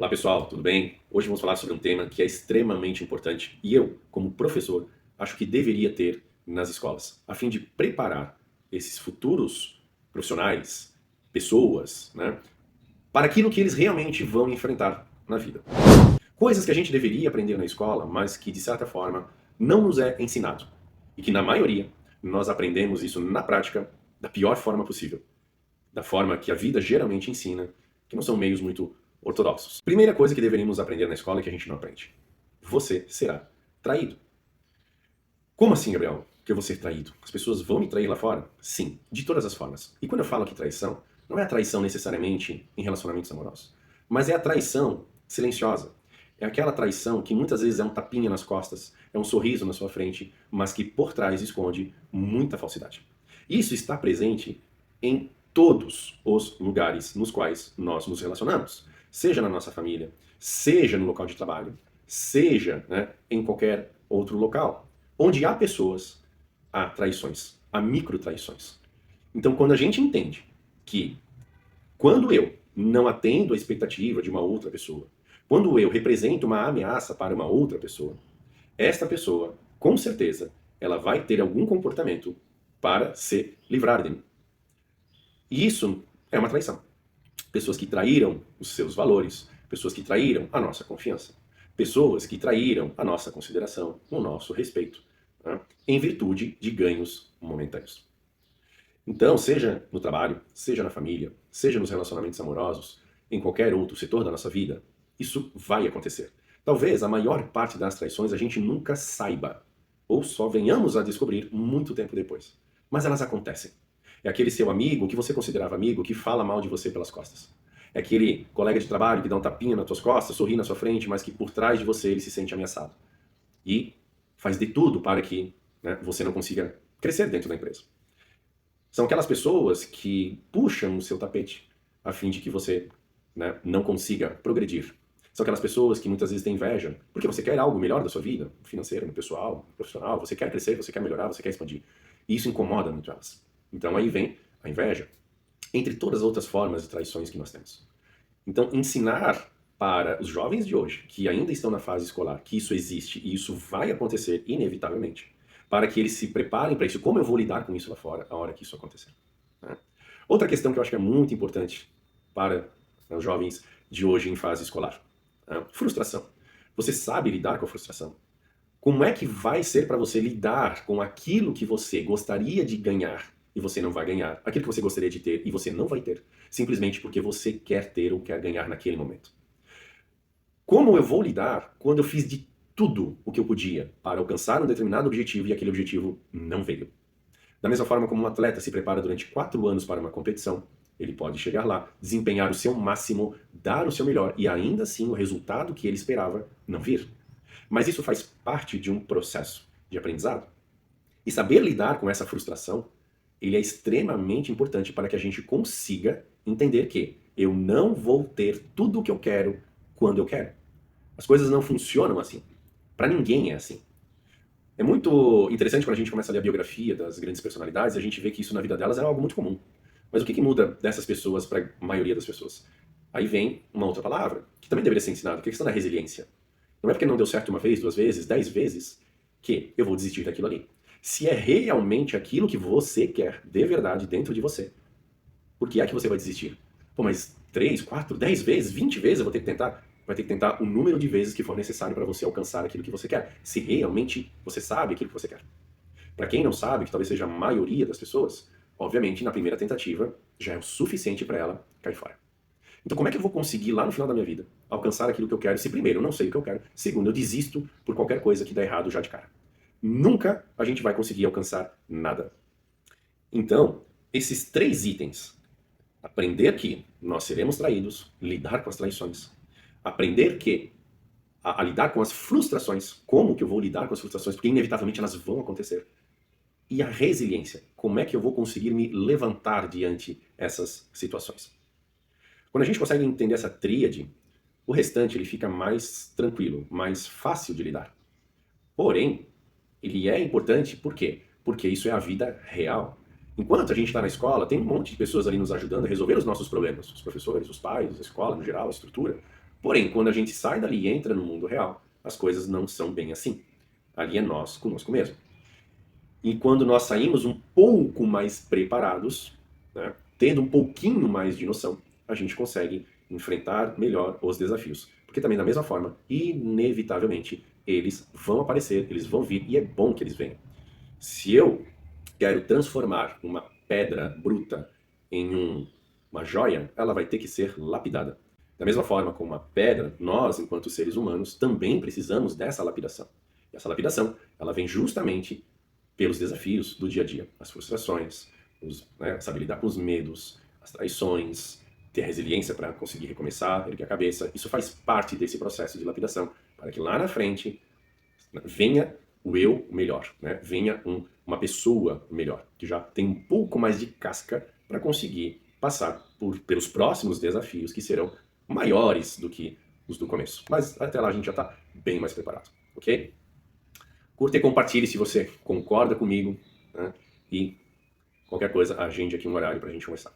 Olá pessoal, tudo bem? Hoje vamos falar sobre um tema que é extremamente importante e eu, como professor, acho que deveria ter nas escolas, a fim de preparar esses futuros profissionais, pessoas, né, para aquilo que eles realmente vão enfrentar na vida. Coisas que a gente deveria aprender na escola, mas que de certa forma não nos é ensinado. E que na maioria nós aprendemos isso na prática da pior forma possível, da forma que a vida geralmente ensina, que não são meios muito ortodoxos. Primeira coisa que deveríamos aprender na escola é que a gente não aprende. Você será traído. Como assim, Gabriel? Que eu vou ser traído? As pessoas vão me trair lá fora? Sim, de todas as formas. E quando eu falo aqui traição, não é a traição necessariamente em relacionamentos amorosos, mas é a traição silenciosa. É aquela traição que muitas vezes é um tapinha nas costas, é um sorriso na sua frente, mas que por trás esconde muita falsidade. Isso está presente em todos os lugares nos quais nós nos relacionamos, seja na nossa família, seja no local de trabalho, seja, né, em qualquer outro local. Onde há pessoas, há traições, há micro-traições. Então, quando a gente entende que quando eu não atendo a expectativa de uma outra pessoa, quando eu represento uma ameaça para uma outra pessoa, esta pessoa, com certeza, ela vai ter algum comportamento para se livrar de mim. E isso é uma traição. Pessoas que traíram os seus valores, pessoas que traíram a nossa confiança, pessoas que traíram a nossa consideração, o nosso respeito, né, em virtude de ganhos momentâneos. Então, seja no trabalho, seja na família, seja nos relacionamentos amorosos, em qualquer outro setor da nossa vida, isso vai acontecer. Talvez a maior parte das traições a gente nunca saiba, ou só venhamos a descobrir muito tempo depois. Mas elas acontecem. É aquele seu amigo que você considerava amigo que fala mal de você pelas costas. É aquele colega de trabalho que dá um tapinha nas tuas costas, sorri na sua frente, mas que por trás de você ele se sente ameaçado. E faz de tudo para que, né, você não consiga crescer dentro da empresa. São aquelas pessoas que puxam o seu tapete a fim de que você, né, não consiga progredir. São aquelas pessoas que muitas vezes têm inveja, porque você quer algo melhor da sua vida, financeiro, no pessoal, no profissional, você quer crescer, você quer melhorar, você quer expandir. E isso incomoda muito elas. Então aí vem a inveja, entre todas as outras formas de traições que nós temos. Então, ensinar para os jovens de hoje, que ainda estão na fase escolar, que isso existe e isso vai acontecer inevitavelmente, para que eles se preparem para isso. Como eu vou lidar com isso lá fora, a hora que isso acontecer? Né? Outra questão que eu acho que é muito importante para os jovens de hoje em fase escolar. Né? Frustração. Você sabe lidar com a frustração? Como é que vai ser para você lidar com aquilo que você gostaria de ganhar e você não vai ganhar? Aquilo que você gostaria de ter e você não vai ter, simplesmente porque você quer ter ou quer ganhar naquele momento. Como eu vou lidar quando eu fiz de tudo o que eu podia para alcançar um determinado objetivo e aquele objetivo não veio? Da mesma forma como um atleta se prepara durante 4 anos para uma competição, ele pode chegar lá, desempenhar o seu máximo, dar o seu melhor e ainda assim o resultado que ele esperava não vir. Mas isso faz parte de um processo de aprendizado. E saber lidar com essa frustração, ele é extremamente importante para que a gente consiga entender que eu não vou ter tudo o que eu quero quando eu quero. As coisas não funcionam assim. Para ninguém é assim. É muito interessante quando a gente começa a ler a biografia das grandes personalidades, a gente vê que isso na vida delas é algo muito comum. Mas o que muda dessas pessoas para a maioria das pessoas? Aí vem uma outra palavra, que também deveria ser ensinada, que é a questão da resiliência. Não é porque não deu certo uma vez, 2 vezes, 10 vezes, que eu vou desistir daquilo ali. Se é realmente aquilo que você quer, de verdade, dentro de você, por que é que você vai desistir? Pô, mas 3, 4, 10 vezes, 20 vezes eu vou ter que tentar? Vai ter que tentar o número de vezes que for necessário para você alcançar aquilo que você quer. Se realmente você sabe aquilo que você quer. Para quem não sabe, que talvez seja a maioria das pessoas, obviamente na primeira tentativa já é o suficiente para ela cair fora. Então como é que eu vou conseguir lá no final da minha vida alcançar aquilo que eu quero se primeiro eu não sei o que eu quero, segundo eu desisto por qualquer coisa que dá errado já de cara? Nunca a gente vai conseguir alcançar nada. Então, esses 3 itens, aprender que nós seremos traídos, lidar com as traições, aprender que a lidar com as frustrações, como que eu vou lidar com as frustrações, porque inevitavelmente elas vão acontecer. E a resiliência, como é que eu vou conseguir me levantar diante essas situações. Quando a gente consegue entender essa tríade, o restante ele fica mais tranquilo, mais fácil de lidar. Porém, ele é importante por quê? Porque isso é a vida real. Enquanto a gente está na escola, tem um monte de pessoas ali nos ajudando a resolver os nossos problemas. Os professores, os pais, a escola no geral, a estrutura. Porém, quando a gente sai dali e entra no mundo real, as coisas não são bem assim. Ali é nós conosco mesmo. E quando nós saímos um pouco mais preparados, né, tendo um pouquinho mais de noção, a gente consegue enfrentar melhor os desafios. Porque também, da mesma forma, inevitavelmente, eles vão aparecer, eles vão vir, e é bom que eles venham. Se eu quero transformar uma pedra bruta em uma joia, ela vai ter que ser lapidada. Da mesma forma como uma pedra, nós, enquanto seres humanos, também precisamos dessa lapidação. E essa lapidação, ela vem justamente pelos desafios do dia a dia, as frustrações, saber lidar com os medos, as traições, ter resiliência para conseguir recomeçar, erguer a cabeça. Isso faz parte desse processo de lapidação, para que lá na frente venha o eu melhor, né? Venha uma pessoa melhor, que já tem um pouco mais de casca para conseguir passar pelos próximos desafios que serão maiores do que os do começo. Mas até lá a gente já está bem mais preparado, ok? Curta e compartilhe se você concorda comigo, né? E qualquer coisa, agende aqui um horário para a gente conversar.